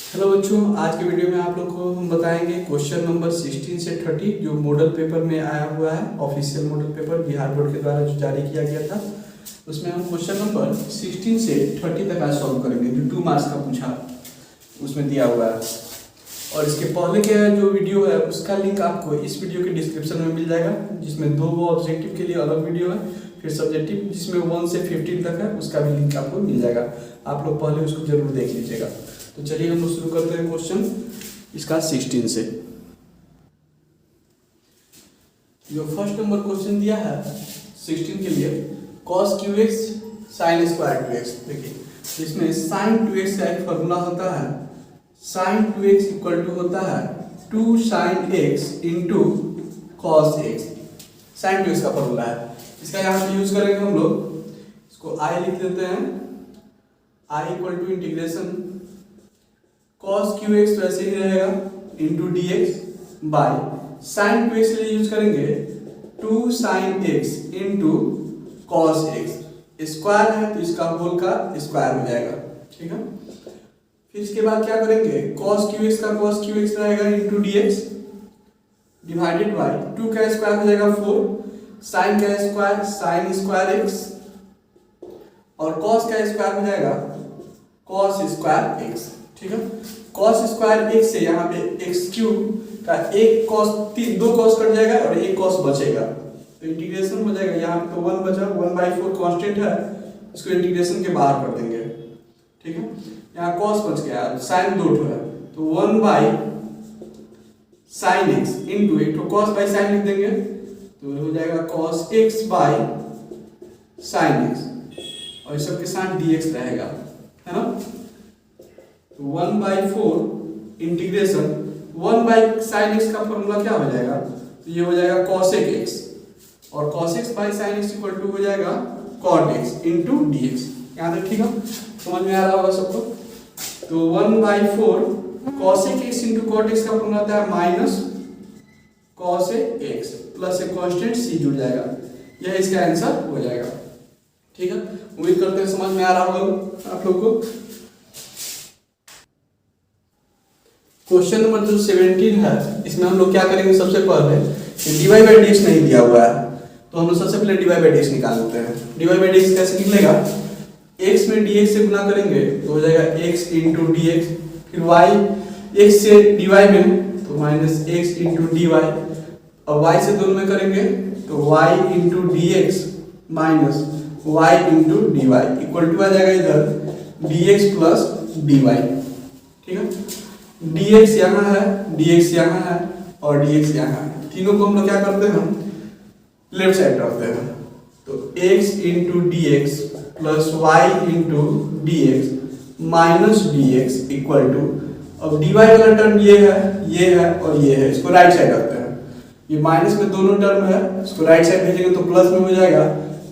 Hello बच्चों, आज के वीडियो में आप लोग को हम बताएंगे क्वेश्चन नंबर 16 से 30 जो मॉडल पेपर में आया हुआ है। Official model paper Bihar board के द्वारा जो जारी किया गया था, उसमें हम क्वेश्चन नंबर 16 से 30 तक आज सॉल्व करेंगे जो 2 मार्क्स का पूछा उसमें दिया हुआ है। और इसके पहले के जो वीडियो है उसका लिंक आपको इस वीडियो के डिस्क्रिप्शन में मिल जाएगा, जिसमें 2 ऑब्जेक्टिव के लिए अलग वीडियो है, फिर सब्जेक्टिव जिसमें 1 से 15 तक है उसका भी लिंक आपको मिल जाएगा। आप लोग पहले उसको जरूर देख लीजिएगा। तो चलिए हम लोग शुरू करते हैं क्वेश्चन इसका 16 से। जो फर्स्ट नंबर क्वेश्चन दिया है 16 के लिए, cos QX sin square 2x। देखिए इसमें sin 2x का एक फॉर्मूला होता है, sin 2x इक्वल टू होता है 2 sin x into cos x। sin 2x का फॉर्मूला है, इसका यहाँ पे यूज करेंगे हम लोग। इसको i लिख देते हैं, i equal to integration cos QX तो ऐसे ही रहेगा into dx bye sin 2x के लिए यूज करेंगे 2 sin x into cos x। Square है तो इसका होल का स्क्वायर हो जाएगा, ठीक है। फिर इसके बाद क्या करेंगे, cos QX का cos QX रहेगा इंटू dx डिवाइडेड बाय 2 का स्क्वायर हो जाएगा 4, sin का स्क्वायर sin स्क्वायर x और cos का स्क्वायर हो जाएगा cos स्क्वायर x, ठीक है। cos स्क्वायर x से यहाँ पे x क्यूब का एक cos 2 cos कट जाएगा और एक cos बचेगा, तो इंटीग्रेशन हो जाएगा। यहाँ पे तो 1 बचा, 1/4 कांस्टेंट है, इसको इंटीग्रेशन के बाहर कर देंगे, ठीक है। यहाँ cos बच गया, sin 2 है तो 1/sin x इंटू एक तो cos बाई sin लिख देंगे तो हो जाएगा cos x by sin x और इस सब के साथ dx रहेगा, है ना। 1/4 इंटीग्रेशन 1/sin x का फॉर्मूला क्या हो जाएगा, तो ये हो जाएगा cosec x और cosec by sin x equal to हो जाएगा cot x इंटू dx। यहाँ तक ठीक है, समझ में आ रहा होगा सबको। तो 1/4 cosec x into cot x का फॉर्मूला आता है माइनस cosec x प्लस एक कांस्टेंट c जुड़ जाएगा, यह इसका आंसर हो जाएगा, ठीक है। उम्मीद करते हैं समझ में आ रहा होगा आप लोग को। क्वेश्चन नंबर जो 17 है, इसमें हम लोग क्या करेंगे, सबसे पहले dy बाई dx नहीं दिया हुआ है तो हम लोग सबसे पहले dy बाई dx निकाल लेते हैं। dy बाई dx कैसे निकलेगा, x में dx से गुना करेंगे तो हो जाएगा x इंटू dx, फिर y x से dy में तो माइनस x इंटू dy और y से दोनों में करेंगे तो y into dx minus y into dy equal to आ जाएगा इधर dx प्लस dy, ठीक है। dx यहाँ है, dx यहाँ है और dx यहाँ है, तीनों को हम लोग क्या करते हैं, लेफ्ट साइड रखते हैं। तो x into dx plus y into dx minus dx equal to, अब dy वाला टर्म ये है और ये है, इसको राइट साइड रखते हैं। ये माइनस में दोनों टर्म है, इसको राइट साइड भेजेंगे तो प्लस में हो जाएगा,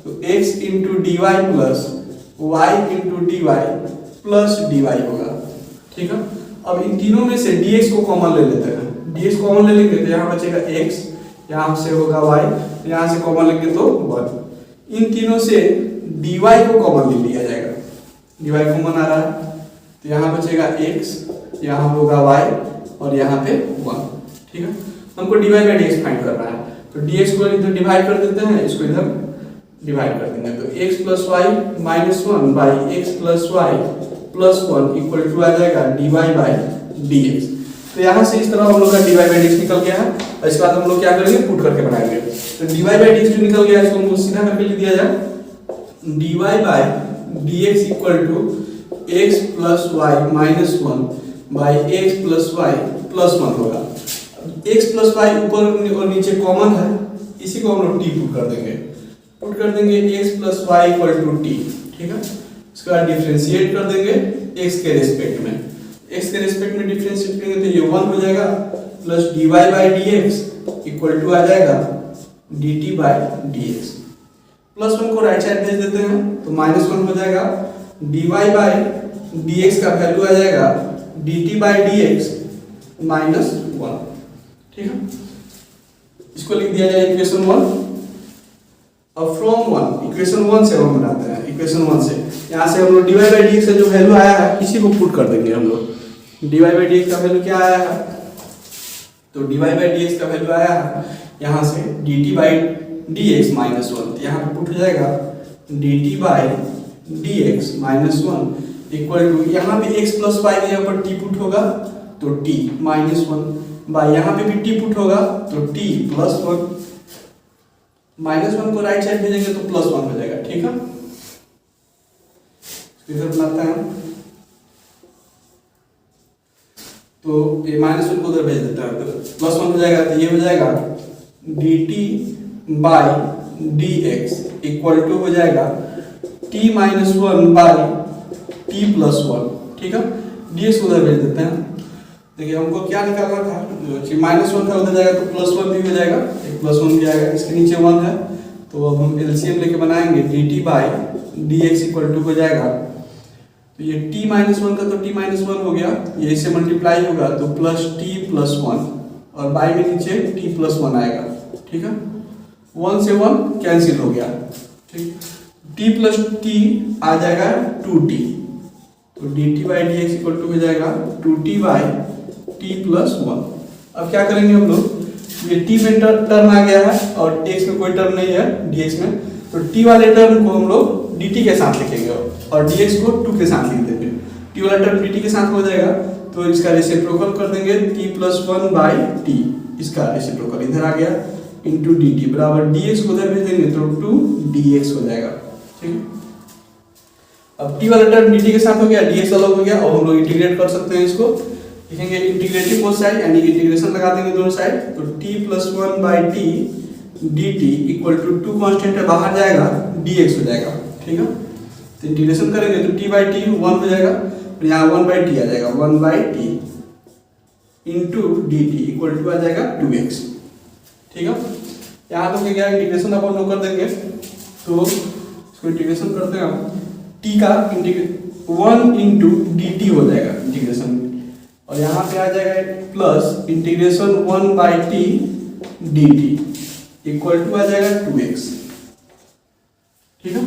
तो x into dy plus y into dy plus dy होगा, ठीक है। अब इन तीनों में से dx को कॉमन ले लेते हैं, dx कॉमन ले लेंगे तो यहाँ बचेगा x, यहाँ से होगा y, यहाँ से कॉमन लेंगे तो 1। इन तीनों से dy को कॉमन ले लिया जाएगा, dy कॉमन आ रहा है तो यहाँ बचेगा x, यहाँ होगा y और यहाँ पे 1, ठीक है। हमको dy बाई dx फाइंड करना है तो dx को इधर डिवाइड कर देते हैं, इसको इधर डिवाइड कर देंगे तो x plus y minus 1 by x plus y plus 1 equal to आ जाएगा dy बाई dx। तो यहाँ से इस तरह हम लोग का dy बाई dx निकल गया है और इसके बाद हम लोग क्या करेंगे, पुट करके बनाएंगे। तो dy बाई dx जो निकल गया है इसको हम सीधा करके लिख दिया जाए, dy by dx equal to x plus y minus 1 by x plus y plus 1 होगा। x प्लस y ऊपर और नीचे कॉमन है, इसी को हम लोग t पुट कर देंगे, x plus y equal to t, ठीक है। इसके बाद डिफरेंशिएट कर देंगे x के रेस्पेक्ट में, x के रेस्पेक्ट में डिफरेंशिएट करेंगे तो ये 1 हो जाएगा plus dy by dx equal to आ जाएगा dt बाई dx। प्लस 1 को राइट साइड भेज देते हैं तो माइनस 1 हो जाएगा, dy बाई dx का वैल्यू आ जाएगा dt बाई dx माइनस 1, ठीक है। इसको लिख दिया जाए इक्वेशन 1। अब फ्रॉम 1 इक्वेशन 1 से हम बनाते हैं, इक्वेशन 1 से यहाँ से हम लोग dy बाई dx का जो वैल्यू आया है इसी को पुट कर देंगे हम लोग। dy बाई डी एक्स का वैल्यू क्या आया है, तो dy बाई डी एक्स का वैल्यू आया है यहाँ से dt by d x minus one, यहाँ पे पुट हो जाएगा dt by d x minus one equal to, यहाँ पे x प्लस वाई के यहाँ पर t पुट होगा तो t माइनस वन, बाई यहाँ पे भी t पुट होगा तो t plus one, minus one को राइट साइड भेजेंगे तो प्लस वन हो जाएगा। ठीक है, इधर बनाते हैं तो ये माइनस वन को उधर भेज देते हैं तो प्लस वन हो जाएगा, तो ये हो जाएगा dt by d x equal to हो जाएगा t minus one by t plus one. ठीक है, ds को उधर भेज देते हैं। देखिए हमको क्या निकालना था, माइनस वन था उधर जाएगा तो प्लस वन भी हो जाएगा, एक प्लस वन भी आएगा, इसके नीचे वन है तो अब हम एलसीएम लेके बनाएंगे dt by d x equal to हो जाएगा, तो ये t माइनस वन का तो t माइनस वन हो गया, ये इससे मल्टीप्लाई होगा तो प्लस t प्लस वन और बाई में नीचे t प्लस वन आएगा। ठीक है, वन से वन कैंसिल हो गया। ठीक, t प्लस t आ जाएगा 2t, तो dt by d x equal to हो जाएगा 2t by t plus one. अब क्या करेंगे हम लोग, ये t में टर्म आ गया है और x में कोई टर्म नहीं है dx में, तो t वाले टर्म को हम लोग dt के साथ लिखेंगे और dx को 2 के साथ लिख देंगे। t वाला टर्म dt के साथ हो जाएगा तो इसका रेसिप्रोकल कर देंगे t plus one by T, इसका रेसिप्रोकल इधर आ गया इंटू dt बराबर dx को उधर भेज देंगे तो 2dx हो जाएगा। ठीक है, अब t वाला टर्म dt के साथ हो गया, dx अलग हो गया, अब हम लोग इंटीग्रेट कर सकते हैं, इसको लिखेंगे इंटीग्रेटिव बोथ साइड यानी इंटीग्रेशन लगा देंगे दोनों साइड, तो t plus one by t dt equal to 2 constant है बाहर जाएगा dx हो जाएगा। ठीक है, तो इंटीग्रेशन करेंगे तो t बाई टी 1 हो जाएगा और यहाँ 1 बाई टी आ जाएगा, 1 by T into dt equal to आ जाएगा 2x। ठीक है, यहाँ तो क्या इंटीग्रेशन अपन लोग कर देंगे, तो इसको इंटीग्रेशन करते हैं हम, t का 1 इंटू dt हो जाएगा इंटीग्रेशन, और यहाँ पे आ जाएगा plus integration 1 by T D T equal to आ जाएगा 2x। ठीक है,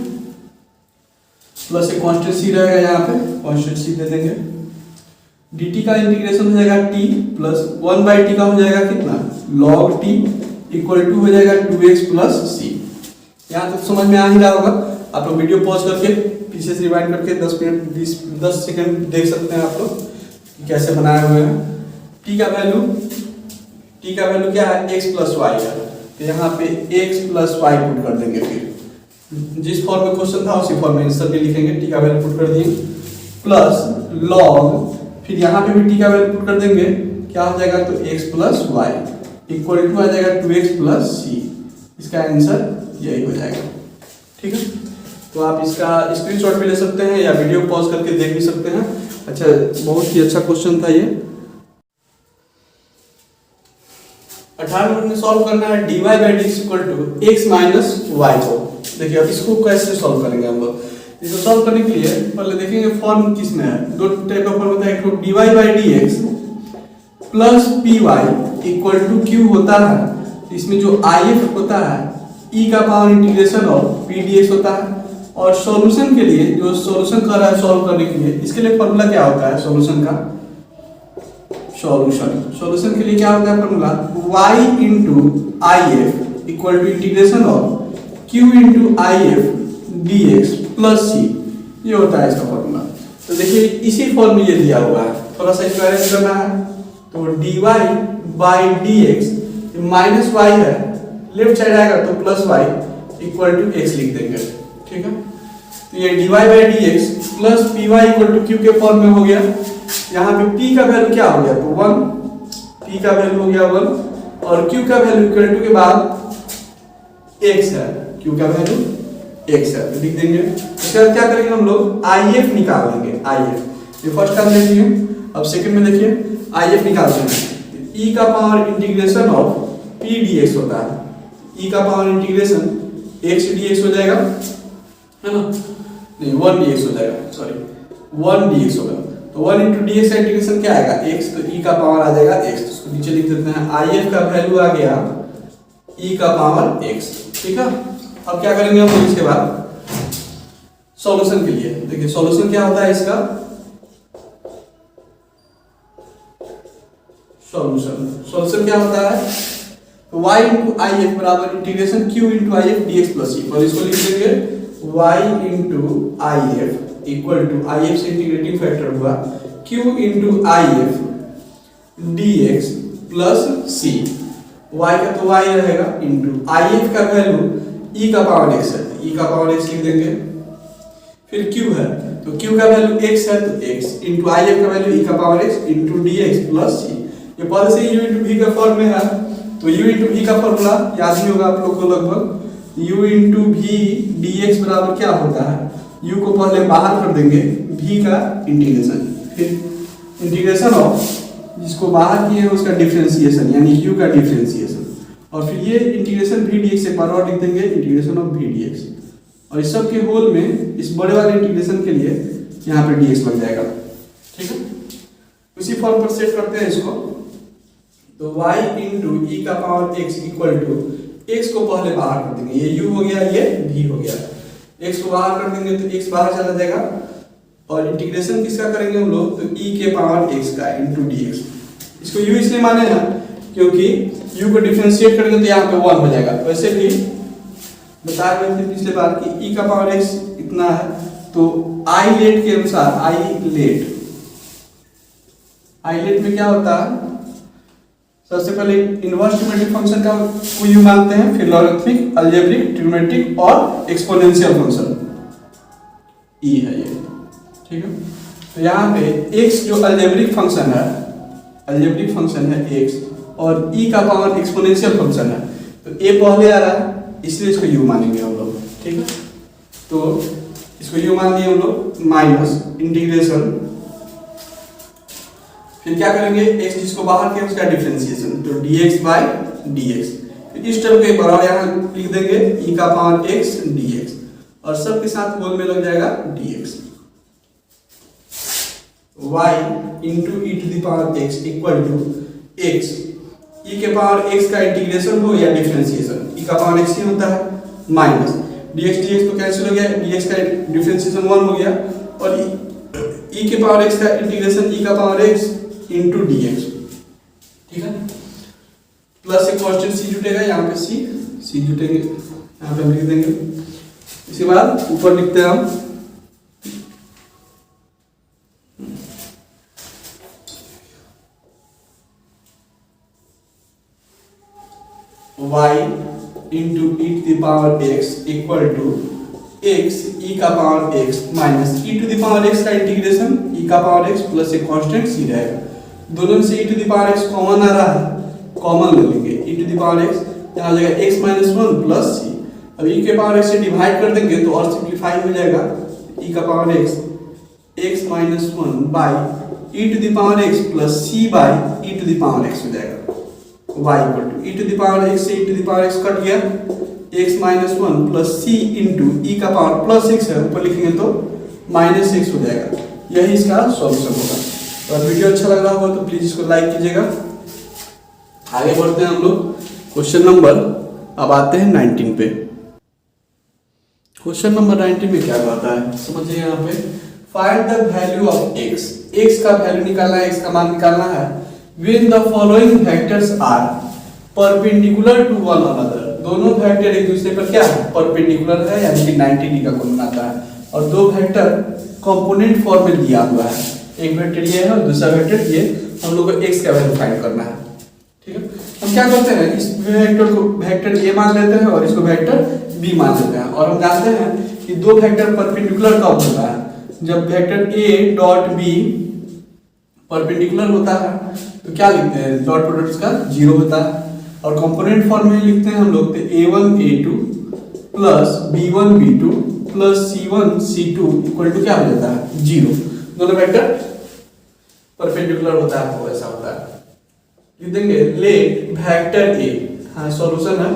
प्लस एक कांस्टेंट c रहेगा, यहाँ पे कांस्टेंट c दे देंगे, dt का इंटीग्रेशन हो जाएगा t प्लस 1 बाई टी का हो जाएगा कितना log t इक्वल टू हो जाएगा 2x प्लस c। यहाँ तक समझ में आ ही रहा होगा, आप लोग वीडियो पॉज करके पीछे से रिवाइंड करके 10 सेकंड देख सकते हैं आप लोग कैसे बनाए हुए हैं। t का वैल्यू क्या है, x प्लस वाई है, तो यहाँ पे x प्लस वाई पुट कर देंगे, फिर जिस फॉर्म में क्वेश्चन था उसी फॉर्म में आंसर भी लिखेंगे, t का वैल्यू पुट कर दिए प्लस log, फिर यहाँ पे भी t का वैल्यू पुट कर देंगे, क्या हो जाएगा तो x plus y equal to आ जाएगा 2x प्लस c, इसका आंसर यही हो जाएगा। ठीक है, तो आप इसका स्क्रीनशॉट भी ले सकते हैं या वीडियो पॉज करके देख भी सकते हैं। अच्छा, बहुत ही अच्छा क्वेश्चन था ये। 18 मिनट में सॉल्व करना है dy by d equal to x minus y को। देखिए अब इसको कैसे सॉल्व करेंगे हम लोग, इसको सॉल्व करने के लिए पहले देखेंगे फॉर्म किस में है, दो टाइप का फॉर्म होता है, एक तो dy by d x plus p y equal to q होता है, इसमें जो if होता है e का पावर इंटीग्रेशन और पी डी एक्स होता है, और सॉल्यूशन के लिए जो सॉल्यूशन कर रहा है सॉल्व करने के लिए, इसके लिए फॉर्मूला क्या होता है सॉल्यूशन का, सॉल्यूशन के लिए क्या होता है formula y into I F equal to integration of q into I F D x plus C, ये होता है इसका फॉर्मूला। तो देखिए इसी फॉर्म में ये दिया हुआ है, थोड़ा सा इसको अरेंज करना है, तो dy by d x minus y है, लेफ्ट साइड आएगा तो plus y equal to x लिख देंगे। ठीक है, तो ये dy by d x plus p y equal to q के फॉर्म में हो गया, यहाँ पे p का वैल्यू क्या हो गया तो 1, p का वैल्यू हो गया 1 और q का वैल्यू इक्वल टू के बाद x है, q का वैल्यू x है, तो लिख देंगे। इसके बाद क्या करेंगे हम लोग if निकाल लेंगे, if ये फर्स्ट टर्म ले लिए, अब सेकंड में देखिए if निकालते हैं, e का power integration of p dx होता है, e का पावर इंटीग्रेशन x dx हो जाएगा, है ना, नहीं 1 dx हो जाएगा, सॉरी 1 dx होगा, तो 1 इंटू डी एक्स का इंटीग्रेशन क्या आएगा x, तो e का पावर आ जाएगा x, तो उसको नीचे लिख देते हैं, if का वैल्यू आ गया e का पावर x। ठीक है, अब क्या करेंगे हम इसके बाद सॉल्यूशन के लिए, देखिए सॉल्यूशन क्या होता है इसका, सॉल्यूशन क्या होता है, तो y इंटू आई एफ बराबर integration q into I F D x plus C, और इसको लिख देंगे y into I F equal to I F से इंटीग्रेटिंग फैक्टर हुआ q into I F D x plus C, y का तो y रहेगा इंटू आई एफ का वैल्यू e का पावर x है, e का पावर x लिख देंगे, फिर q है तो q का वैल्यू x है तो x इंटू आई एफ का वैल्यू e का power x into D x plus C. ये पहले से u इंटू v का फॉर्म में है, तो u इंटू v का फॉर्मूला याद ही होगा आप लोग को लगभग, u into v D X बराबर क्या होता है, u को पहले बाहर कर देंगे, v का इंटीग्रेशन, फिर इंटीग्रेशन ऑफ जिसको बाहर किए हैं उसका डिफरेंशिएशन यानी u का डिफरेंशिएशन, और फिर ये इंटीग्रेशन v dx से बार बार लिख देंगे इंटीग्रेशन ऑफ v dx, और इस सब के होल में इस बड़े वाले इंटीग्रेशन के लिए यहाँ पे dx लग जाएगा। ठीक है, उसी फॉर्म पर सेट करते हैं इसको, तो y इंटू ई का power x equal to x को पहले बाहर कर देंगे, ये u हो गया ये v हो गया, x को बाहर कर देंगे तो x बाहर चला जाएगा, और इंटीग्रेशन किसका करेंगे हम लोग, तो e के पावर x का इंटू dx, इसको u इसलिए माने ना क्योंकि u को डिफरेंशिएट करेंगे तो यहाँ पे 1 हो जाएगा। वैसे भी बता रहे थे पिछले बार कि e का पावर x इतना है, तो आई लेट के अनुसार आई लेट में क्या होता है, सबसे पहले इनवर्स ट्रिग्नोमेट्रिक फंक्शन का को u मानते हैं, फिर लॉगरिथमिक, अलजेब्रिक, ट्रिग्नोमेट्रिक और एक्सपोनेंशियल फंक्शन e है ये। ठीक है, तो यहाँ पे x जो अलजेब्रिक फंक्शन है x, और e का पावर एक्सपोनेंशियल फंक्शन है, तो a पहले आ रहा है इसलिए इसको u मानेंगे हम लोग। ठीक है, तो इसको u मान दिए हम लोग, माइनस इंटीग्रेशन, फिर क्या करेंगे x जिसको बाहर किया उसका डिफरेंशिएशन, तो dx बाय dx, फिर इस टर्म के बराबर यहाँ लिख देंगे e का पावर x dx, और सब के साथ होल में लग जाएगा dx, y into E to the power x equal to x, e के पावर x का इंटीग्रेशन हो या डिफरेंशिएशन, e का पावर x ही होता है, माइनस dx तो कैंसिल हो गया, dx का डिफरेंशिएशन 1 हो गया, और e के पावर x का इंटीग्रेशन e का पावर x इंटू dx। ठीक है, प्लस एक कांस्टेंट c जुटेगा, यहाँ पे c जुटेंगे, यहाँ पे लिख देंगे, इसके बाद ऊपर लिखते हैं हम y into E to the power x equal to x e का power x minus e to the power x का इंटीग्रेशन e का पावर x प्लस एक कांस्टेंट c रहेगा, दोनों से e to the power x common आ रहा है, कॉमन ले लेंगे, e to the power x यहाँ हो जाएगा x माइनस 1 प्लस c, अब e के पावर x से डिवाइड कर देंगे तो और सिंप्लीफाई हो जाएगा, e का power x minus 1 by e to the power x plus c by e to the power x हो जाएगा, y equal to e to the power x से e to the power x cut गया, x minus 1 plus c into e का power plus x है, ऊपर लिखेंगे तो minus x हो जाएगा। यही इसका सॉल्यूशन होगा। और वीडियो अच्छा लग रहा होगा तो प्लीज इसको लाइक कीजिएगा। आगे बढ़ते हैं हम लोग क्वेश्चन नंबर, अब आते हैं 19 पे। क्वेश्चन नंबर 19 में क्या कहता है समझिए, यहाँ पे find the value of x का वैल्यू निकालना है, x का मान निकालना है when the following vectors are perpendicular to one another, दोनों वेक्टर एक दूसरे पर क्या है, परपेंडिकुलर है यानी कि 90 डिग्री का कोण बनाता है, और दो वेक्टर कंपोनेंट फॉर्म में दिया हुआ है, एक वेक्टर ये है और दूसरा वेक्टर ये, हम लोग को x का वैल्यू फाइंड करना है। ठीक है, हम क्या करते हैं, इस वेक्टर को वेक्टर a मान लेते हैं और इसको वेक्टर b मान लेते हैं, और हम जानते हैं कि दो वेक्टर परपेंडिकुलर कब होता है, जब vector a dot b perpendicular होता है तो क्या लिखते हैं, डॉट प्रोडक्ट का 0 होता है, और कंपोनेंट फॉर्म में लिखते हैं हम लोग तो a1 a2 plus b1 b2 plus c1 c2 equal to क्या हो जाता है 0, दोनों वेक्टर परपेंडिकुलर होता है तो ऐसा होता है। लिख देंगे लेट वेक्टर a, हाँ सॉल्यूशन है,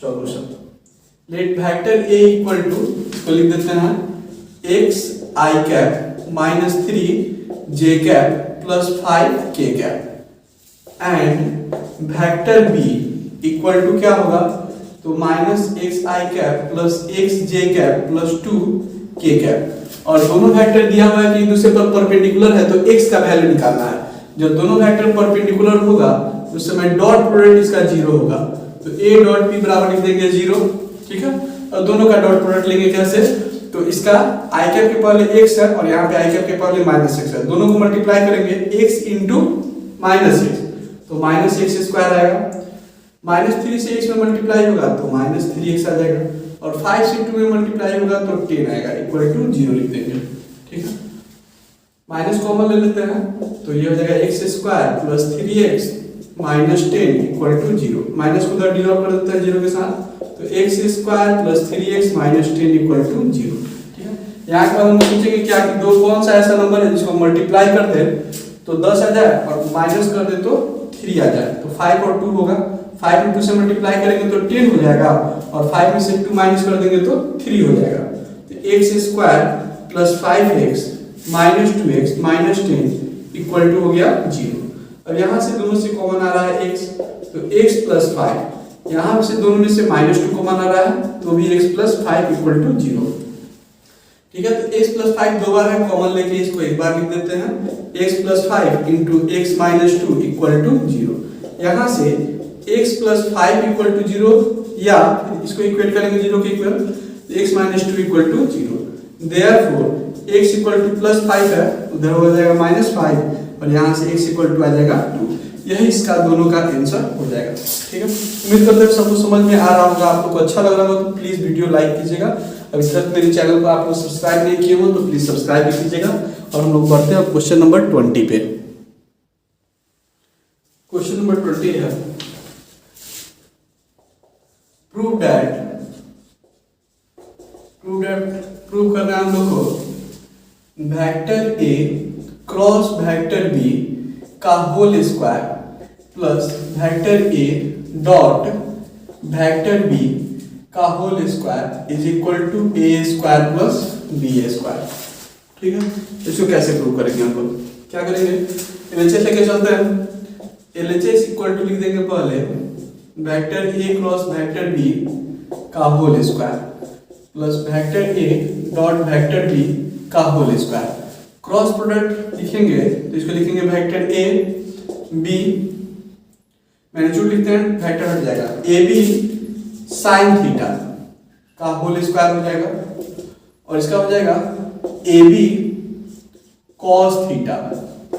solution let vector a equal to, इसको लिख देते हैं x i cap minus 3 j cap plus 5 k cap, and vector b equal to क्या होगा, तो minus x i cap plus x j cap plus 2 k cap, और दोनों vector दिया हुआ है कि एक दूसरे पर परपेंडिकुलर है तो x का वैल्यू निकालना है, जब दोनों वेक्टर परपेंडिकुलर होगा उस समय डॉट प्रोडक्ट इसका 0 होगा, तो a डॉट b बराबर लिख देंगे 0, ठीक है। और दोनों का डॉट प्रोडक्ट लेंगे कैसे, तो इसका i कैप के पहले x है और यहाँ पे i कैप के पहले -x है, दोनों को मल्टीप्लाई करेंगे x इंटू -x, तो -x स्क्वायर आएगा, -3 से x में मल्टीप्लाई होगा तो -3x आ जाएगा, और 5 से 2 में मल्टीप्लाई होगा तो 10 आएगा, इक्वल टू 0 लिख देंगे, ठीक है। माइनस कॉमन ले लेते हैं तो ये हो जाएगा x square plus 3x minus 10 equal to 0, minus को उधर डिनोट कर देते हैं 0 के साथ, तो x square plus 3x minus 10 equal to 0, ठीक है। यहाँ के बाद हम पूछेंगे क्या कि दो कौन सा ऐसा नंबर है जिसको मल्टीप्लाई कर दे तो 10 आ जाए और माइनस कर दे तो 3 आ जाए, तो 5 और 2 होगा, 5 में 2 से मल्टीप्लाई करेंगे तो 10 हो जाएगा, और 5 में से 2 माइनस कर देंगे तो 3 हो जाएगा, तो x square plus 5x minus 2x minus 10 equal to हो गया 0। अब यहाँ से दोनों से कॉमन आ रहा है x, तो x प्लस 5, यहाँ से दोनों में से -2 कॉमन आ रहा है तो भी x प्लस 5 इक्वल टू 0, ठीक है। तो x प्लस 5 दो बार है, कॉमन लेके इसको एक बार लिख देते हैं, x plus 5 into x minus 2 equal to 0, यहाँ से x प्लस 5 इक्वल टू 0 या इसको इक्वेट करेंगे 0 के equal, x minus 2 equal to 0, therefore x equal to plus 5 है, उधर हो जाएगा -5 और यहाँ से x इक्वल टू आ जाएगा 2, यही इसका दोनों का आंसर हो जाएगा, ठीक है। उम्मीद करते हैं सब कुछ समझ में आ रहा होगा, आप लोग को अच्छा लग रहा होगा तो प्लीज वीडियो लाइक कीजिएगा, अभी तक मेरे चैनल को आप लोग सब्सक्राइब नहीं किए हो तो प्लीज सब्सक्राइब भी कीजिएगा। और हम लोग बढ़ते हैं क्वेश्चन नंबर 20 पे। क्वेश्चन नंबर 20 है प्रूव करना है हम लोग को vector a cross vector b का whole square plus vector a dot vector b का whole square is equal to a square plus b square, ठीक है। इसको कैसे प्रूव करेंगे हम लोग, क्या करेंगे, एलएचएस लेके चलते हैं, एलएचएस इक्वल टू लिख देंगे पहले vector a cross vector b का whole square plus vector a dot vector b का होल स्क्वायर, क्रॉस प्रोडक्ट लिखेंगे तो इसको लिखेंगे वेक्टर a b, मैग्नीट्यूड लिखते हैं वेक्टर हट जाएगा, ab साइन थीटा का होल स्क्वायर हो जाएगा, और इसका हो जाएगा ab कॉस थीटा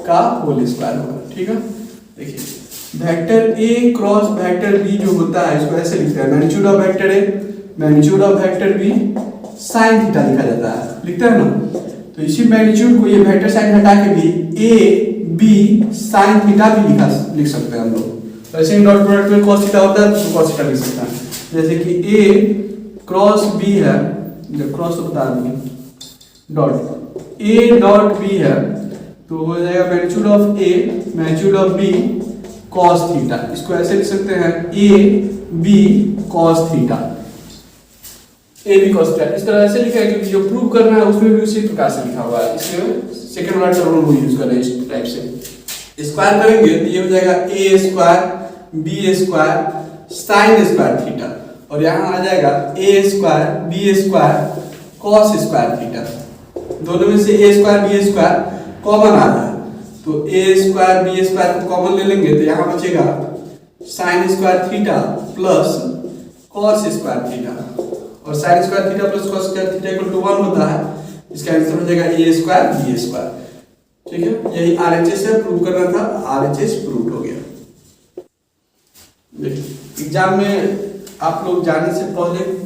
का होल स्क्वायर होगा, ठीक है। देखिए vector a cross vector b जो होता है इसको ऐसे लिखते हैं, magnitude of vector a magnitude of vector b sine theta लिखा जाता है, लिखते हैं ना। तो इसी मैग्नीट्यूड को ये वेक्टर साइन हटा के भी a b साइन थीटा भी लिख सकते हैं हम लोग, वैसे ही डॉट प्रोडक्ट में cos थीटा होता है तो cos थीटा लिख सकते हैं, जैसे कि a क्रॉस b है, जब क्रॉस तो बता देंगे, डॉट a डॉट b है तो हो जाएगा magnitude of a magnitude of b cos theta, इसको ऐसे लिख सकते हैं a b cos theta, a b cos theta, इस तरह से लिखा है क्योंकि जो प्रूव करना है उसमें भी उसी प्रकार से लिखा हुआ है, इसलिए सेकंड वाला टर्म को यूज कर रहे हैं इस टाइप से। स्क्वायर करेंगे तो ये हो जाएगा a square b square sine square theta, और यहाँ आ जाएगा a square b square cos square theta, दोनों में से a square b square common आ रहा है तो a स्क्वायर b स्क्वायर को कॉमन ले लेंगे तो यहाँ बचेगा sine square theta plus cos square theta, और sine square theta plus cos square theta equal to 1 होता है, इसका आंसर हो जाएगा a स्क्वायर b स्क्वायर, ठीक है। यही आरएचएस से प्रूव करना था, आरएचएस प्रूव हो गया। देखिए एग्जाम में आप लोग जाने से पहले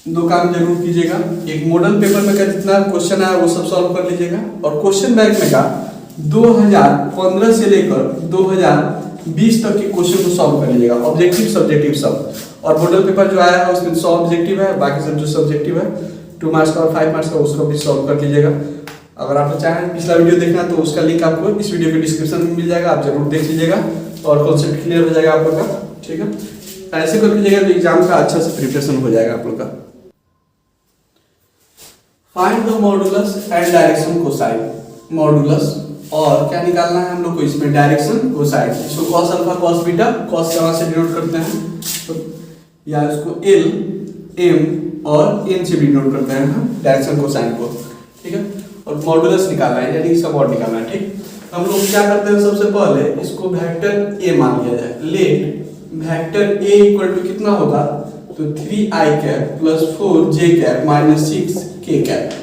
दो काम जरूर कीजिएगा, एक मॉडल पेपर में का जितना क्वेश्चन है वो सब सॉल्व कर लीजिएगा, और क्वेश्चन बैंक में का 2015 से लेकर 2020 तक के क्वेश्चन को सॉल्व कर लीजिएगा, ऑब्जेक्टिव सब्जेक्टिव सब, और मॉडल पेपर जो आया है उसमें 100 ऑब्जेक्टिव है, बाकी सब जो सब्जेक्टिव है 2 मार्क्स का और 5 मार्क्स का उसको भी सॉल्व कर लीजिएगा। अगर आप चाहें पिछला वीडियो देखना तो उसका लिंक आपको इस वीडियो के डिस्क्रिप्शन में मिल जाएगा, आप जरूर देख लीजिएगा और कॉन्सेप्ट क्लियर हो जाएगा आप लोग का, ठीक है। ऐसे कर लीजिएगा तो एग्जाम का अच्छा से प्रिपरेशन हो जाएगा आप लोग का। Find the modulus and direction cosine, modulus और क्या निकालना है हम लोग को, इसमें डायरेक्शन कोसाइन, इसको cos alpha cos beta cos से से डिनोट करते हैं, तो या इसको L M और N से डिनोट करते हैं हम डायरेक्शन कोसाइन को, ठीक है। और मॉडुलस निकालना है यानी इसका मॉड निकालना है, ठीक। हम लोग क्या करते हैं, सबसे पहले इसको वेक्टर ए मान लिया जाए। Let vector a equal to कितना होगा, तो 3i cap plus 4j cap minus 6k cap.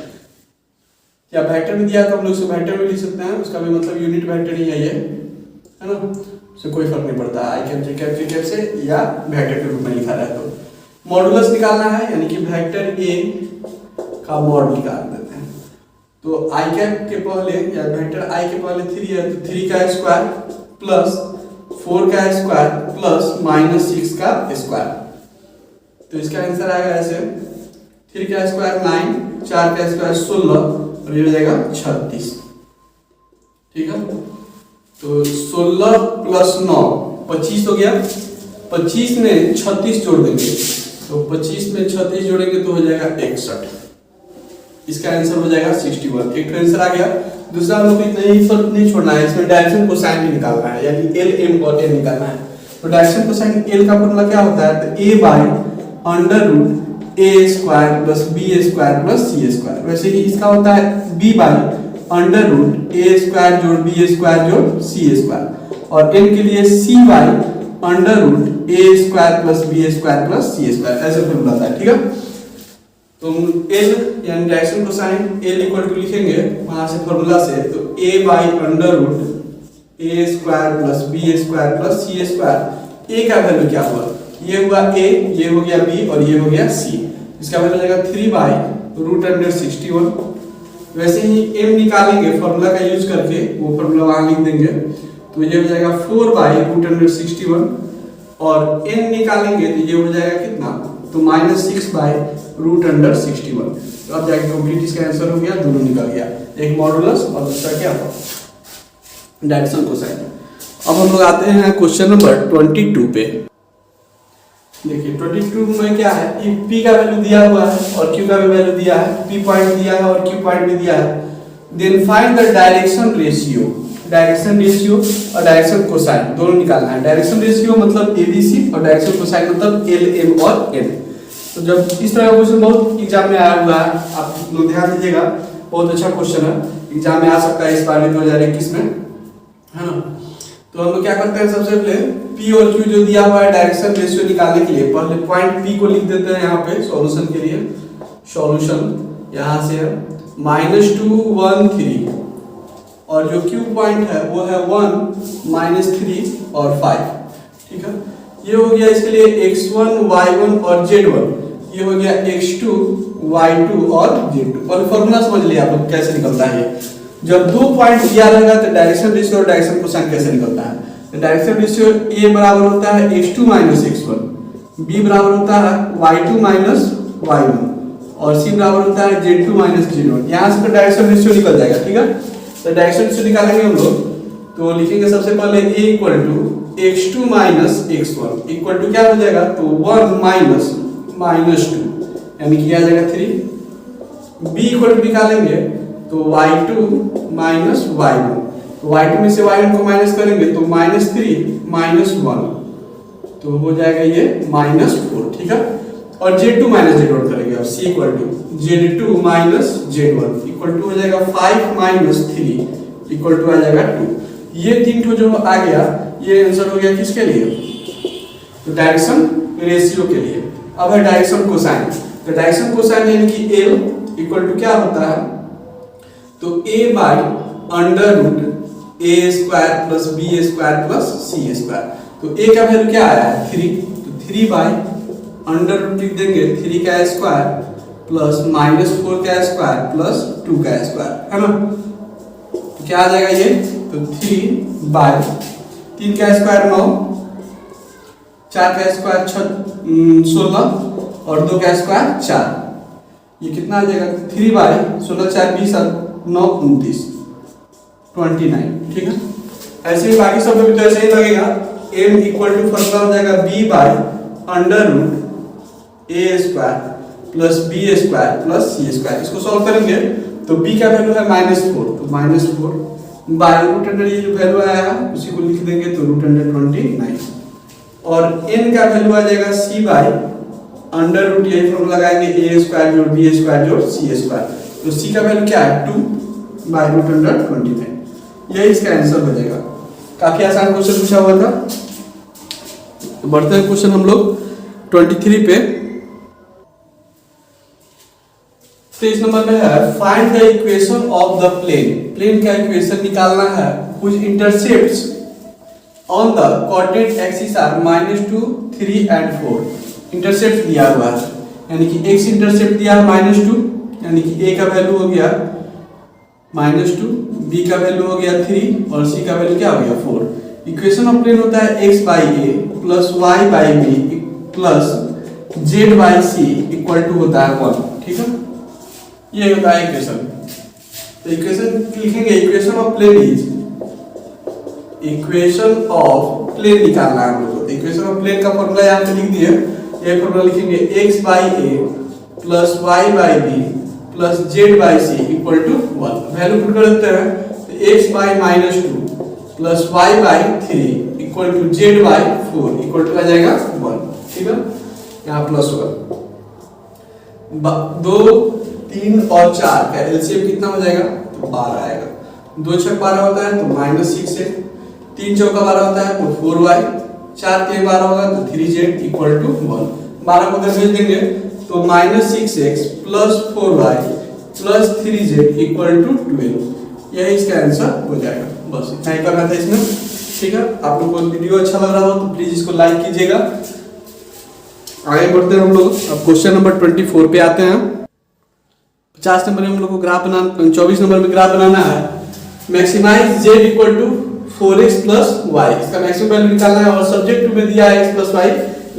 क्या वेक्टर में दिया तो हम लोग इसे वेक्टर में लिख सकते हैं, उसका भी मतलब यूनिट वेक्टर ही है ये, है ना, उससे कोई फर्क नहीं पड़ता आई कैप जे कैप के कैप से या वेक्टर के रूप में लिखा रहा है। तो मॉडुलस निकालना है, यानी कि वेक्टर ए का मॉड निकाल देते हैं। तो आई कैप के पहले या वेक्टर आई के पहले 3 है, तो 3 का स्क्वायर प्लस 4 का स्क्वायर प्लस माइनस 6 का स्क्वायर। तो इसका आंसर आएगा ऐसे, 3 का स्क्वायर 9, 4 का स्क्वायर 16 और ये हो जाएगा 36। ठीक है, तो 16 प्लस 9 25 हो गया, 25 में 36 जोड़ देंगे, तो 25 में 36 जोड़ेंगे तो हो जाएगा 61। इसका आंसर हो जाएगा 61। एक आंसर आ गया। दूसरा हम लोग को इतना ही फर्क नहीं छोड़ना है, इसमें डायरेक्शन कोसाइन भी निकालना है, यानी एल एम और एन निकालना है। तो डायरेक्शन कोसाइन एल का फॉर्मूला क्या होता है, तो a by under root a square plus b square plus c square. वैसे ही इसका होता है b by under root a square जोड़ बी स्क्वायर जोड़ सी स्क्वायर, और n के लिए c by under root a square plus b square plus c square, ऐसे फॉर्मूला आता है। ठीक है, तो L यानी direction cosine L equal to लिखेंगे वहां से फॉर्मूला से, तो a by under root a square plus b square plus c square. a का वैल्यू क्या हुआ, ये हुआ a, ये हो गया b और ये हो गया c। इसका वैल्यू हो जाएगा 3 बाय रूट अंडर 61। वैसे ही m निकालेंगे फॉर्मूला का यूज करके, वो फॉर्मूला वहां लिख देंगे, तो ये हो जाएगा 4 बाय रूट अंडर 61, और n निकालेंगे तो ये हो जाएगा कितना, तो माइनस 6 बाय रूट अंडर 61। तो अब जाके कंप्लीट इसका आंसर हो गया, दोनों निकल गया, एक मॉडुलस और दूसरा क्या था डायरेक्शन कोसाइन। अब हम लोग आते हैं क्वेश्चन नंबर 22 पे। देखिए 22 में क्या है, p का वैल्यू दिया हुआ है और q का भी वैल्यू दिया है, p पॉइंट दिया है और q पॉइंट भी दिया है। Then find the direction ratio, direction ratio और डायरेक्शन कोसाइन दोनों निकालना है। डायरेक्शन रेशियो मतलब ABC और डायरेक्शन कोसाइन मतलब LM और N। तो जब इस तरह का क्वेश्चन बहुत एग्जाम में आया हुआ है, आप लोग ध्यान दीजिएगा, बहुत अच्छा क्वेश्चन है, एग्जाम में आ सकता है इस बार 2021 में, है ना। तो हम लोग क्या करते हैं, सबसे पहले P और Q जो दिया हुआ है डायरेक्शन रेशियो निकालने के लिए, पहले पॉइंट P को लिख देते हैं यहाँ पे सॉल्यूशन के लिए। सॉल्यूशन यहाँ से है -2 1 3, और जो Q पॉइंट है वो है 1 -3 और 5। ठीक है, ये हो गया इसके लिए x1 y1 और z1, ये हो गया x2 y2 और z2। और फॉर्मूला समझ लिया आप लोग कैसे निकलता है ये। जब दो पॉइंट दिया रहेगा तो डायरेक्शन रेशियो और डायरेक्शन कोसाइन कैसे निकलता है, तो डायरेक्शन रेशियो a बराबर होता है x2 x1, b बराबर होता है y2 y1 और c बराबर होता है z2 z1। यहाँ से तो डायरेक्शन रेशियो निकल जाएगा। ठीक है, तो डायरेक्शन रेशियो निकालेंगे हम लोग, तो लिखेंगे सबसे पहले a equal to x2 x1 equal to क्या हो जाएगा, तो 1 -2 यानी कि आ जाएगा 3। b इक्वल टू निकालेंगे तो y2 y1, तो y2 में से y1 को माइनस करेंगे तो -3 -1, तो हो जाएगा ये -4। ठीक है, और z2 z1 करेंगे, अब c equal to z2 z1 equal to हो जाएगा 5 -3 इक्वल टू आ जाएगा 2। ये तीन ठो जो आ गया, ये आंसर हो गया किसके लिए, तो डायरेक्शन रेशियो के लिए। अब है डायरेक्शन कोसाइन, तो डायरेक्शन कोसाइन यानी कि L इक्वल टू क्या होता है, तो a by under root a square plus b square plus c square. तो a का वैल्यू क्या आया है 3, तो 3 बाय अंडर रूट लिख देंगे 3 का स्क्वायर प्लस -4 का स्क्वायर प्लस 2 का स्क्वायर, है ना। तो क्या आ जाएगा ये, तो 3 बाय 3 का स्क्वायर 9, 4 का स्क्वायर 16 और 2 का स्क्वायर 4, ये कितना आ जाएगा 3 बाय 16 4 20 9 29 29। ठीक है, ऐसे ही बाकी सब भी तो ऐसे ही लगेगा। m इक्वल टू फॉर्मूला हो जाएगा b by under root a square plus b square plus c square. इसको सॉल्व करेंगे तो b का वैल्यू है -4, तो -4 बाय रूट अंडर ये जो वैल्यू आया है उसी को लिख देंगे तो रूट अंडर 29, और n का वैल्यू आ जाएगा c बाय अंडर रूट, यही फॉर्मूला लगाएंगे a स्क्वायर जोड़ b स्क्वायर जोड़ c स्क्वायर, तो c का वैल्यू क्या है 2 बाय रूट अंडर 29। यही इसका आंसर हो जाएगा। काफी आसान क्वेश्चन पूछा हुआ था। तो बढ़ते हैं क्वेश्चन हम लोग 23 पे। तो इस नंबर में है find the equation of the plane. Plane का इक्वेशन निकालना है which intercepts on the coordinate axis are -2, 3 and 4। Intercept दिया हुआ है, यानी कि x इंटरसेप्ट दिया है -2, यानी कि a का वैल्यू हो गया -2, b का वैल्यू हो गया 3 और c का वैल्यू क्या हो गया 4। इक्वेशन ऑफ प्लेन होता है x by a plus y by b plus z by c equal to होता है 1। ठीक है, ये होता है इक्वेशन। तो इक्वेशन लिखेंगे, equation of plane is, equation of plane निकालना है हम लोग को। इक्वेशन ऑफ प्लेन का फॉर्मूला यहाँ पे लिख दिए, ये फॉर्मूला लिखेंगे x by a plus y by b plus z by c equal to 1। Value put कर देते हैं, तो x by -2 plus y by 3 equal to z by 4 equal to आ जाएगा 1। ठीक है, यहाँ प्लस होगा। 2, 3 और 4 का एलसीएम कितना हो जाएगा, तो 12 आएगा। 2 छक 12 होता है तो -6 है, 3 चौका 12 होता है तो 4y, 4 3 12 होगा तो 3z इक्वल टू 1। 12 को उधर भेज देंगे तो -6x plus 4y plus 3z equal to 12। यही इसका आंसर हो जाएगा। बस इतना ही करना था इसमें। ठीक है, आप लोगों को वीडियो अच्छा लग रहा हो तो प्लीज इसको लाइक कीजिएगा। आगे बढ़ते हैं हम लोग, अब क्वेश्चन नंबर 24 पे आते हैं। 50 नंबर में हम लोग को ग्राफ बनाना, 24 नंबर में ग्राफ बनाना है। Maximize z equal to 4x plus y, इसका मैक्सिमम वैल्यू निकालना है और सब्जेक्ट टू में दिया है x plus y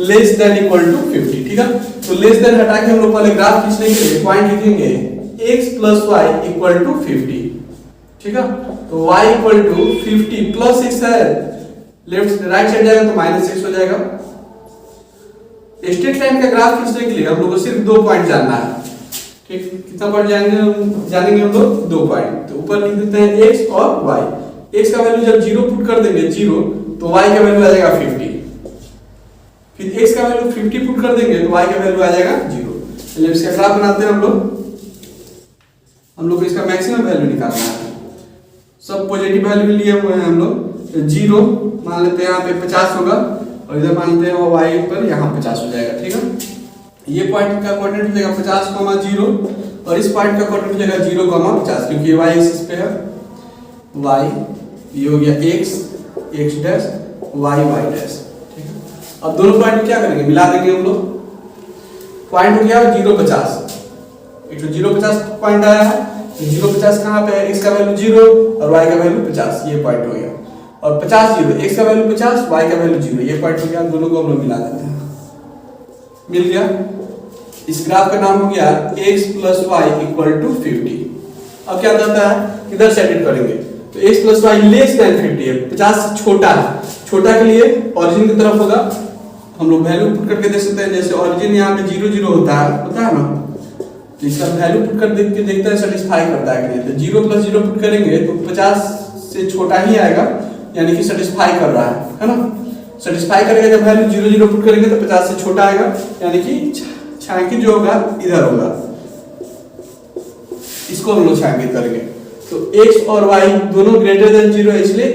less than equal to 50। ठीक है, तो लेस देन हटा के हम लोग पहले ग्राफ खींचने के लिए पॉइंट लिखेंगे x plus y equal to 50। ठीक है, तो y इक्वल टू 50 प्लस 6 है, लेफ्ट राइट साइड जाएगा तो -6 हो जाएगा। स्ट्रेट लाइन का ग्राफ खींचने के लिए हम लोग को सिर्फ 2 पॉइंट जानना है। ठीक, कितना पॉइंट जानेंगे हम लोग, 2 पॉइंट। तो ऊपर लिख देते हैं x और y। x का वैल्यू जब 0 पुट कर देंगे 0, तो y का वैल्यू आ जाएगा 50। फिर x का वैल्यू 50 पुट कर देंगे तो y का वैल्यू आ जाएगा 0। चलिए इसका ग्राफ बनाते हैं हम लोग को इसका मैक्सिमम वैल्यू निकालना है। सब पॉजिटिव वैल्यू लिए हुए हैं हम लोग। 0 मान लेते हैं, यहाँ पे 50 होगा और इधर मान लेते हैं y पर यहाँ 50 हो जाएगा। ठीक है, ये पॉइंट का कोऑर्डिनेट हो जाएगा 50, 0 और इस पॉइंट का कोऑर्डिनेट हो जाएगा 0, 50 क्योंकि ये y एक्सिस पे है। y ये हो गया x डैश y डैश। ठीक है, अब दोनों पॉइंट को क्या करेंगे, मिला देंगे हम लोग। पॉइंट हो गया 0, 50, एक तो 0, 50 पॉइंट आया है। 0, 50 कहाँ पे है, x का वैल्यू 0 और y का वैल्यू 50, ये पॉइंट हो गया। और 50 0, x का वैल्यू 50, y का वैल्यू 0, ये पॉइंट हो गया। दोनों को हम लोग मिला देते हैं, मिल गया। इस ग्राफ का नाम हो गया x plus y equal to 50। अब क्या करता है, किधर सेट करेंगे, तो x plus y less then 50 है, 50 से छोटा है। छोटा के लिए ओरिजिन की तरफ होगा, हम लोग वैल्यू पुट करके देख सकते हैं। जैसे ओरिजिन यहाँ पे 0 0 होता है ना, तो इसका वैल्यू पुट कर देख के देखते हैं सेटिस्फाई करता है कि नहीं। तो 0 प्लस 0 पुट करेंगे तो 50 से छोटा ही आएगा, यानी कि सेटिस्फाई कर रहा है ना। सेटिस्फाई करेगा, जब वैल्यू 0 0 पुट करेंगे तो 50 से छोटा आएगा, यानी कि छायांकित जो होगा इधर होगा, इसको हम लोग छायांकित करेंगे। तो x और y दोनों ग्रेटर देन 0 है, इसलिए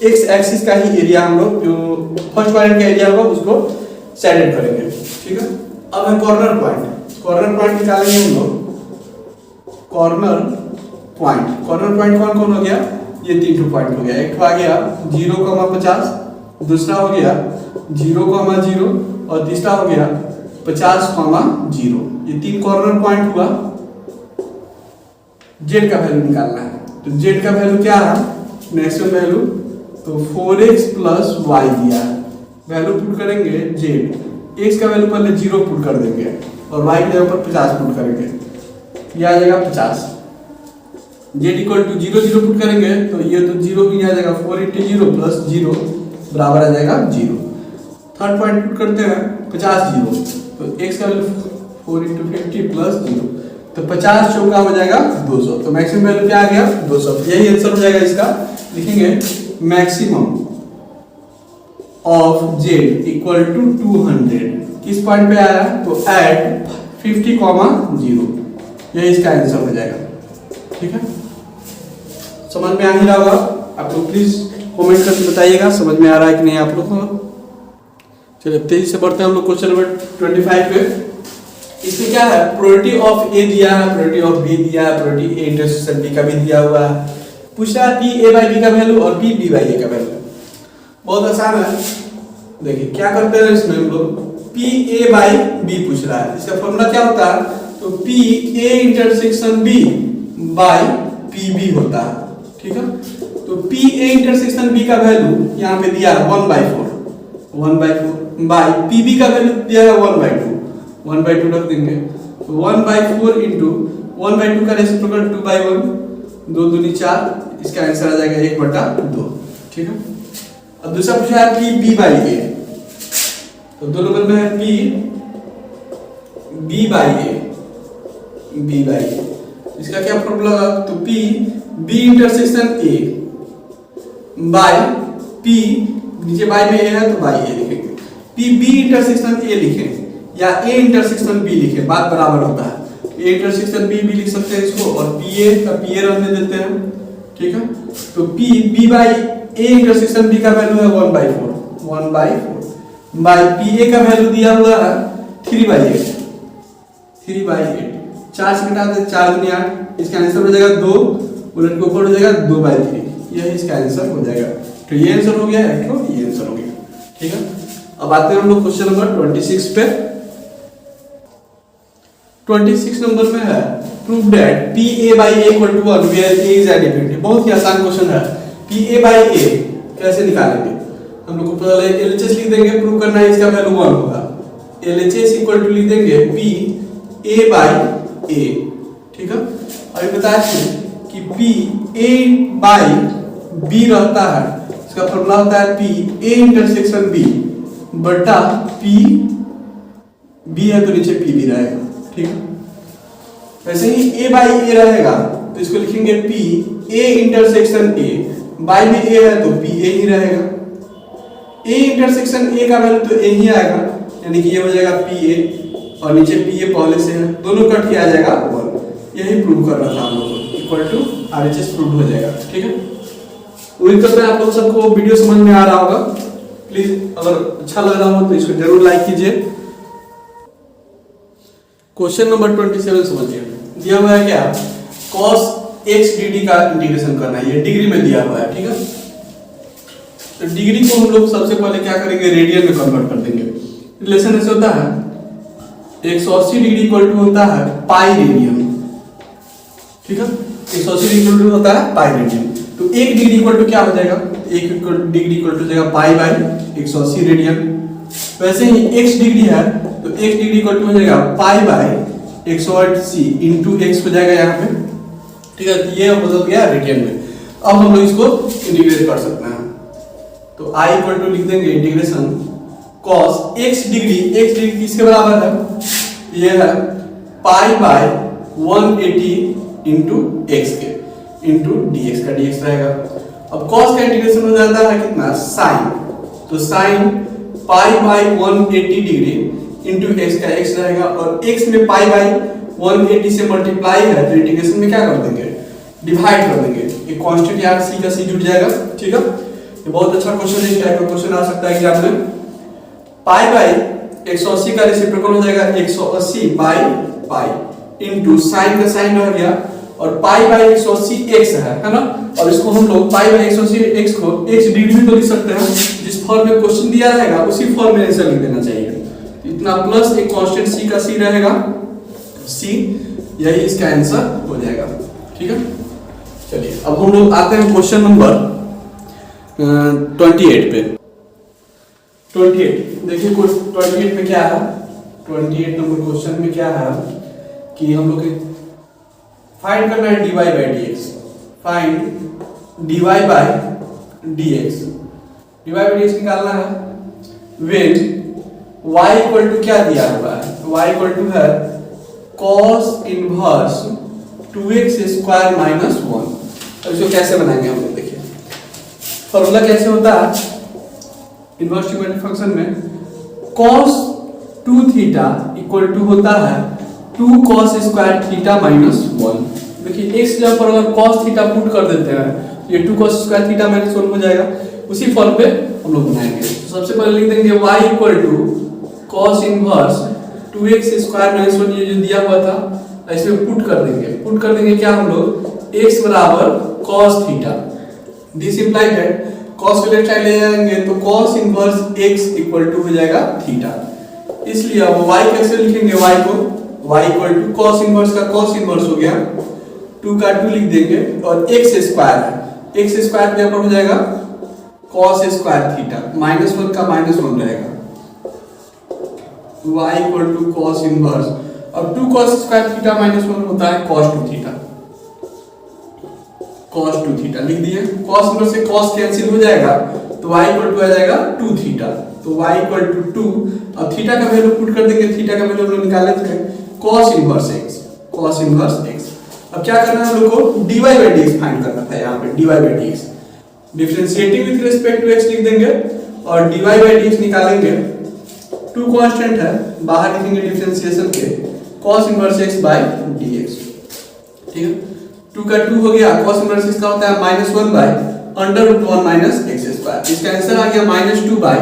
x एक्सिस का ही एरिया हम लोग जो फर्स्ट पॉइंट का एरिया होगा उसको सेट करेंगे। ठीक है, अब है कॉर्नर पॉइंट। कॉर्नर पॉइंट निकालेंगे हम लोग। कॉर्नर पॉइंट कौन कौन हो गया, ये 3 पॉइंट हो गया। एक तो आ गया 0,50, दूसरा हो गया 0,0 और तीसरा हो गया 50,0। ये 3 कॉर्नर पॉइंट हुआ। z का वैल्यू निकालना है, तो z का वैल्यू क्या है, मैक्सिमम वैल्यू, तो 4x प्लस y दिया है। वैल्यू पुट करेंगे z, x का वैल्यू पहले 0 पुट कर देंगे और y के जगह पर 50 पुट करेंगे, ये आ जाएगा 50। z इक्वल टू 0 0 पुट करेंगे तो ये तो 0 भी आ जाएगा, 4 × 0 प्लस 0 बराबर आ जाएगा 0। थर्ड पॉइंट पुट करते हैं 50 0, तो x का वैल्यू 4 × 50 प्लस 0, तो 50 चौका हो जाएगा 200। तो मैक्सिमम वैल्यू क्या आ गया 200। यही आंसर हो जाएगा इसका। लिखेंगे maximum of z equal to 200 किस पॉइंट पे आया, तो एट 50,0। यही इसका आंसर हो जाएगा। ठीक है, समझ में आ ही रहा होगा। आप लोग प्लीज कमेंट करके बताइएगा समझ में आ रहा है कि नहीं आप लोग को। चलिए तेजी से बढ़ते हैं हम लोग क्वेश्चन नंबर 25 पे। इसमें क्या है, प्रोबेबिलिटी ऑफ ए दिया है, प्रोबेबिलिटी ऑफ बी दिया है, प्रोबेबिलिटी ए इंटरसेक्शन बी का भी दिया हुआ है। पूछ रहा है पी ए बाई बी का वैल्यू और पी बी बाई ए का वैल्यू। बहुत आसान है, देखिए क्या करते हैं इसमें हम लोग, पी ए बाई बी पूछ रहा है, इसका फॉर्मूला क्या होता है, तो P A intersection B by P B होता है, ठीक है। तो पी ए इंटरसेक्शन बी का वैल्यू यहाँ पे दिया है 1/4 बाई पी बी का वैल्यू दिया है 1/2, 1/2 रख देंगे। तो 1/4 इंटू 1/2 का रेसिप्रोकल 2/1, 2 दूनी 4, इसका आंसर आ जाएगा 1/2, ठीक है। अब दूसरा पूछा है पी बी बाई ए, तो दो नंबर में है P B by A, B by A, इसका क्या फॉर्मूला होगा, तो P B intersection A by P, नीचे बाई में ए है तो बाई ए लिखेंगे, पी बी इंटरसेक्शन ए लिखें या ए इंटरसेक्शन बी लिखें, बात बराबर होता है। ए इंटरसेक्शन बी भी लिख सकते हैं इसको, और पी ए का पी ए रहने देते हैं, ठीक है। तो P B by A intersection B का वैल्यू है 1/4 बाई पी ए का वैल्यू दिया हुआ है 3/8, 3/8, 4 से घटा दे 4 दूनी 8, इसका आंसर हो जाएगा 2, उलट के ऊपर हो जाएगा 2/3, यही इसका आंसर हो जाएगा। तो ये आंसर हो गया, एक तो ये आंसर हो गया, ठीक है। अब आते हैं हम लोग क्वेश्चन नंबर 26 पे। 26 नंबर में है prove that P A by A equal to 1 where A is additive. बहुत ही आसान क्वेश्चन है। पी ए बाई ए कैसे निकालेंगे, हम लोग को पता है एलएचएस लिख देंगे, प्रूव करना है इसका वैल्यू 1 होगा। एलएचएस इक्वल टू लिख देंगे पी ए बाई ए, ठीक है। अभी बताया कि पी ए बाई बी रहता है, इसका फॉर्मूला होता है पी ए इंटरसेक्शन बी बटा पी बी है तो नीचे पी बी रहेगा, ठीक है। वैसे ही ए बाई ए रहेगा तो इसको लिखेंगे P A intersection A, by में ए है तो पी ए ही रहेगा, ए इंटरसेक्शन ए का वैल्यू तो ए ही आएगा, यानी कि ये हो जाएगा पी ए और नीचे पी ए पहले से है, दोनों कट के आ जाएगा 1। यही प्रूव कर रहा था हम लोग को, इक्वल टू आरएचएस प्रूव हो जाएगा, ठीक है। उम्मीद करते हैं आप लोग सबको वीडियो समझ में आ रहा होगा। प्लीज अगर अच्छा लग रहा हो तो इसको जरूर लाइक कीजिए। क्वेश्चन नंबर 27 समझिए, दिया हुआ है क्या, cos x dt का इंटीग्रेशन करना है, ये डिग्री में दिया हुआ है, ठीक है। तो डिग्री को हम लोग सबसे पहले क्या करेंगे, रेडियन में कन्वर्ट कर देंगे। रिलेशन ऐसे होता है 180 डिग्री इक्वल टू होता है पाई रेडियन, ठीक है। 180 डिग्री इक्वल टू होता है पाई रेडियन, तो 1 डिग्री इक्वल टू क्या हो जाएगा, 1 डिग्री इक्वल टू हो जाएगा पाई बाई 180 रेडियन। वैसे ही x डिग्री है तो x डिग्री इक्वल टू हो जाएगा पाई बाई 180 इंटू x हो जाएगा यहाँ पे, ठीक है। तो ये बदल गया रेडियन में। अब हम लोग इसको इंटीग्रेट कर सकते हैं, तो i इक्वल टू लिख देंगे इंटीग्रेशन cos x डिग्री किसके बराबर है, ये है पाई बाई 180 इंटू x के इंटू dx का dx रहेगा। अब cos का इंटीग्रेशन हो जाता है कितना, sin, तो sin pi by 180 degree into x का x रहेगा, और x में पाई बाई 180 से मल्टीप्लाई है तो इंटीग्रेशन में क्या कर देंगे, डिवाइड कर देंगे, ये कांस्टेंट यार c का c जुड़ जाएगा, ठीक है। ये बहुत अच्छा क्वेश्चन है, इस टाइप का क्वेश्चन आ सकता है एग्जाम में। पाई बाई 180 का रेसिप्रोकल हो जाएगा 180 बाई पाई इंटू साइन का साइन रह गया, और पाई बाई 180 x है ना, और इसको हम लोग पाई बाई 180 x को x डिग्री में तो लिख सकते हैं, जिस फॉर्म में क्वेश्चन दिया रहेगा उसी फॉर्म में आंसर लिख देना चाहिए। इतना प्लस एक कांस्टेंट c का c रहेगा, c, यही इसका आंसर हो जाएगा, ठीक है। चलिए अब हम लोग आते हैं क्वेश्चन नंबर 28 पे। 28 देखिए 28 में क्या है, 28 नंबर क्वेश्चन में क्या है कि हम लोग फाइंड करना है dy by dx, find dy by dx, dy by dx निकालना है व्हेन y इक्वल टू क्या दिया हुआ है, y इक्वल टू है cos inverse 2x square minus 1। अब इसको कैसे बनाएंगे हम लोग, देखिए फॉर्मूला कैसे होता है इनवर्स ट्रिग्नोमेट्रिक फंक्शन में, cos 2 थीटा इक्वल टू होता है 2 cos स्क्वायर थीटा माइनस 1। देखिए x जगह पर अगर cos थीटा पुट कर देते हैं ये 2 cos स्क्वायर थीटा माइनस 1 हो जाएगा। उसी फॉर्म पे हम लोग बनाएंगे। तो सबसे पहले लिख देंगे y equal to cos inverse 2x square minus 1, ये जो दिया हुआ था इसमें पुट कर देंगे क्या हम लोग x बराबर cos theta. This implies that cos को लेफ्ट साइड ले जाएंगे तो cos inverse x equal to हो जाएगा थीटा। इसलिए अब y कैसे लिखेंगे, y को y equal to cos inverse का cos इनवर्स हो गया 2 का 2 लिख देंगे और x स्क्वायर है, x स्क्वायर यहाँ पर हो जाएगा cos स्क्वायर थीटा, -1 का -1 रहेगा, y equal to cos inverse. अब 2 cos स्क्वायर थीटा -1 होता है cos 2 थीटा, cos 2 थीटा लिख दिए। cos इनवर्स से cos कैंसिल हो जाएगा तो y इक्वल टू आ जाएगा 2 थीटा, तो y इक्वल टू 2। अब थीटा का वैल्यू पुट कर देंगे, थीटा का वैल्यू हम लोग निकाले थे cos इनवर्स x। अब क्या करना है हम लोग को dy by dx फाइंड करना था। यहाँ पे dy by dx differentiating with respect to x लिख देंगे और dy by dx निकालेंगे। 2 कांस्टेंट है, बाहर लिखेंगे डिफरेंशिएशन के cos inverse x by dx, ठीक है। 2 का 2 हो गया, cos इनवर्स x का होता है -1 by √1 माइनस x स्क्वायर। इसका आंसर आ गया -2 by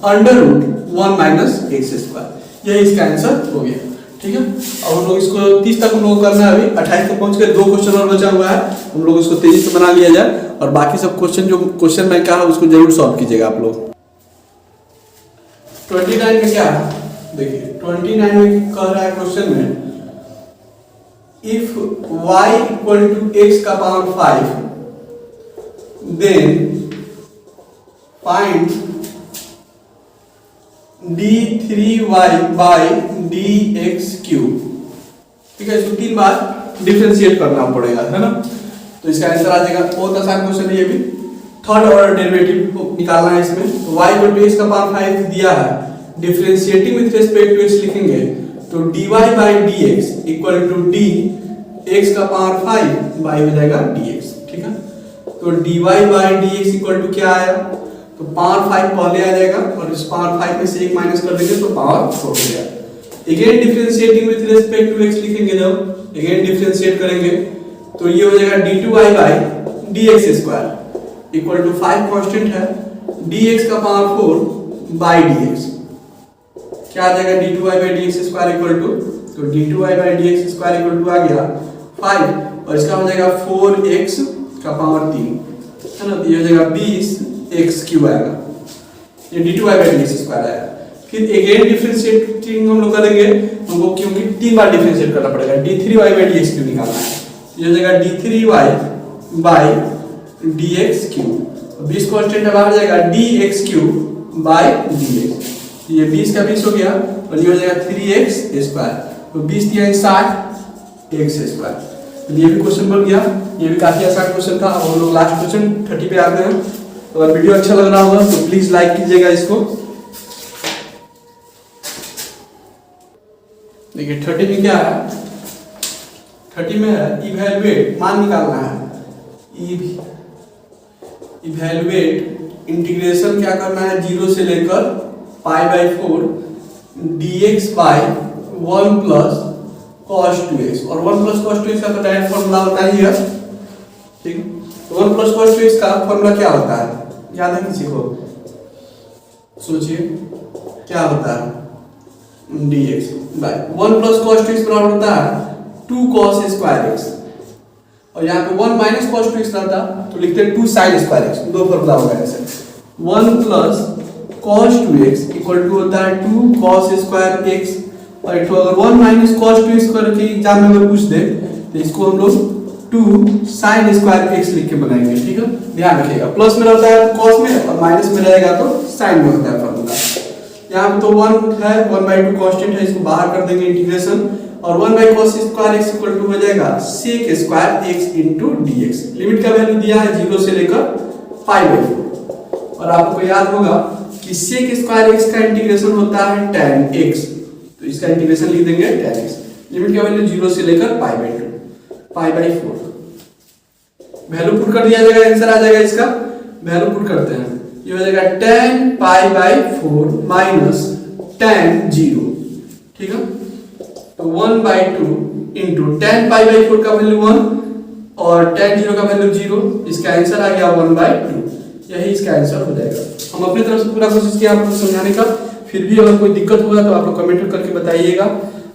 √1 माइनस x स्क्वायर, यही इसका आंसर हो गया, ठीक है। अब हम लोग इसको 30 तक हम लोग करना है, अभी 28 तक पहुंच गए, 2 क्वेश्चन और बचा हुआ है, हम लोग इसको तेजी से बना लिया जाए और बाकी सब क्वेश्चन जो क्वेश्चन में कहा उसको जरूर सॉल्व कीजिएगा आप लोग। 29 में क्या है देखिए, 29 में कह रहा है क्वेश्चन में if y equal to x का power 5 then find d3y by dx cube, ठीक है। इसको 3 बार डिफरेंशिएट करना पड़ेगा, है ना। तो इसका आंसर आ जाएगा, बहुत आसान क्वेश्चन है ये भी। थर्ड ऑर्डर डेरिवेटिव निकालना है इसमें, तो y इक्वल टू x का पावर 5 दिया है, differentiating with respect to x लिखेंगे तो dy by dx equal to d x का पावर 5 by हो जाएगा dx, ठीक है। तो dy by dx equal to क्या आया, तो पावर 5 पहले आ जाएगा और इस पावर 5 में से 1 माइनस कर देंगे तो पावर 4 हो गया। Again differentiating with respect to x लिखेंगे, जब अगेन डिफरेंशिएट करेंगे तो ये हो जाएगा d2y by dx square equal to 5 constant है dx का पावर 4 by dx, क्या आ जाएगा d2y by dx square equal to, तो d2y by dx square equal to आ गया 5 और इसका हो जाएगा 4x का पावर 3, है ना। ये हो जाएगा 20x क्यूब आएगा, ये d2y by dx स्क्वायर आएगा। फिर अगेन डिफरेंशिएटिंग हम लोग करेंगे, हमको क्योंकि 3 बार डिफरेंशिएट करना पड़ेगा, d3y by dx क्यूब निकालना है, ये हो जाएगा d3y by dx cube, 20 constant है बाहर जाएगा dx क्यूब by dx, ये 20 का 20 हो गया और ये हो जाएगा 3x स्क्वायर, तो 20 दिया 60 x स्क्वायर। तो ये भी क्वेश्चन बन गया, ये भी काफी आसान क्वेश्चन था। अब हम लोग लास्ट क्वेश्चन 30 पे आते हैं। तो अगर वीडियो अच्छा लग रहा होगा तो प्लीज लाइक कीजिएगा इसको। देखिए 30 में क्या है, 30 में है इवैल्यूएट, मान निकालना है, इवैल्यूएट इंटीग्रेशन क्या करना है 0 से लेकर π/4 dx by 1 plus cos 2x, और 1 plus cos 2x का तो डायरेक्ट फॉर्मूला होता ही है, ठीक। तो 1 plus cos 2x का फॉर्मूला क्या होता है, याद है किसी को, सोचिए क्या होता है, dx by 1 plus cos 2x बराबर होता है 2 cos स्क्वायर x, और यहाँ पे 1 minus cos 2x रहता तो लिखते हैं 2 sin स्क्वायर x, दो फॉर्मूला होगा ऐसे। 1 plus cos 2x equal to होता है 2 cos स्क्वायर x, और एक अगर 1 minus cos 2x करके एग्जाम में अगर पूछ दे तो इसको हम लोग 2 sin स्क्वायर x लिख के बनाएंगे, ठीक है। ध्यान रखिएगा, प्लस में रहता है cos में और माइनस में रहेगा तो sin में होता है फॉर्मूला। यहाँ पे तो 1 है, 1/2 कांस्टेंट है, इसको बाहर कर देंगे इंटीग्रेशन, और 1/cos square x equal to हो जाएगा sec square x into dx। Limit का वैल्यू दिया है 0 से लेकर π/4, और आपको याद होगा कि sec स्क्वायर x का इंटीग्रेशन होता है tan x, तो इसका इंटीग्रेशन लिख देंगे tan x। लिमिट का वैल्यू 0 से लेकर π/4, वैल्यू पुट कर दिया जाएगा, आंसर आ जाएगा इसका। वैल्यू पुट करते हैं, ये हो जाएगा tan π/4 माइनस tan 0, ठीक है। तो 1/2 into tan π/4 का वैल्यू 1 और tan 0 का वैल्यू 0, इसका आंसर आ गया 1/2। यही इसका आंसर हो जाएगा। हम अपनी तरफ से पूरा कोशिश किया आपको समझाने का, फिर भी अगर कोई दिक्कत होगा तो आप लोग कमेंट करके बताइएगा।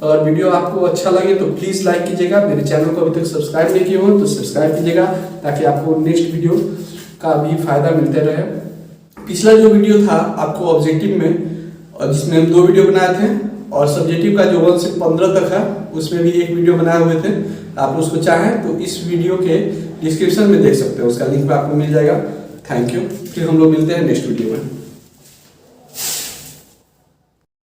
और वीडियो आपको अच्छा लगे तो प्लीज़ लाइक कीजिएगा। मेरे चैनल को अभी तक सब्सक्राइब नहीं किए हो तो सब्सक्राइब कीजिएगा, ताकि आपको नेक्स्ट वीडियो का भी फायदा मिलते रहे। पिछला जो वीडियो था आपको ऑब्जेक्टिव में, और जिसमें हम 2 वीडियो बनाए थे, और सब्जेक्टिव का जो 1 से 15 तक है उसमें भी 1 वीडियो बनाए हुए थे। आप उसको चाहें तो इस वीडियो के डिस्क्रिप्शन में देख सकते हो, उसका लिंक आपको मिल जाएगा। Thank you. फिर हम लोग मिलते हैं नेक्स्ट वीडियो में।